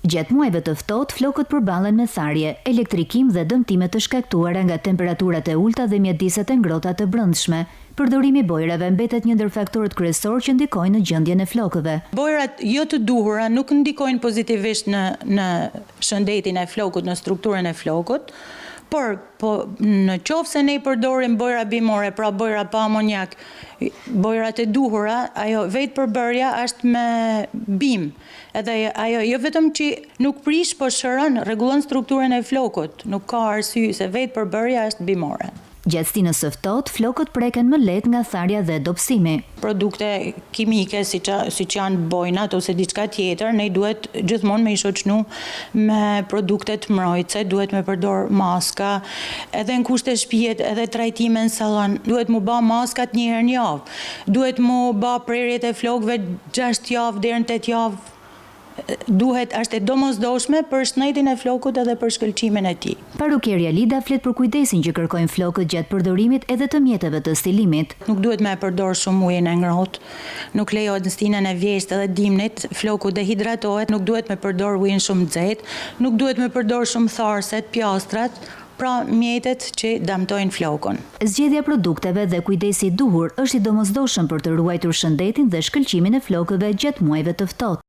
Gjatë muajve të ftohtë, flokët përballen me tharje, elektrikim dhe dëmtime të shkaktuara nga temperaturat e ulta dhe mjediset e ngrohta të brendshme. Përdorimi i bojrave mbetet një ndër faktorët kryesorë që ndikojnë në gjendjen e flokëve. Bojrat jo të duhura nuk ndikojnë pozitivisht në shëndetin e flokut, në strukturën e flokut, por në qoftë se ne i përdorim bojra bimore, pra bojra pa amonjak, bojrat e duhura, ajo vetë përbërja është me bim. Edhe ajo jo vetëm që nuk prish, po shëron, rregullon strukturën e flokut. Nuk ka arsye se vetë përbërja është bimore. Gjatë stinës së ftohtë, flokët preken më lehtë nga tharja dhe dobësimi. Produkte kimike siç janë bojnat ose diçka tjetër, ne duhet gjithmonë me i shoqënu me produkte të mbrojtëse, duhet me përdor maska, edhe në kushte shtëpie, edhe trajtime në sallon, duhet mu bë maskat një herë në javë. Duhet mu bë prerjet e flokëve 6 javë deri në 8 javë. Është e domosdoshme për shëndetin e flokut edhe për shkëlqimin e tij. Parukierja Lida flet për kujdesin që kërkojnë flokët gjatë përdorimit edhe të mjeteve të stilimit. Nuk duhet me përdor shumë ujin e ngrohtë. Nuk lejohet në stinën e vjesht edhe dimnit, floku dehidratohet, nuk duhet me përdor ujin shumë nxehtë, nuk duhet me përdor shumë tharset, pjastrat, pra mjetet që dëmtojnë flokun. Zgjedhja produkteve dhe kujdesi i duhur është i domosdoshëm për të ruajtur shëndetin dhe shkëlqimin e flokëve gjatë muajve të ftohtë.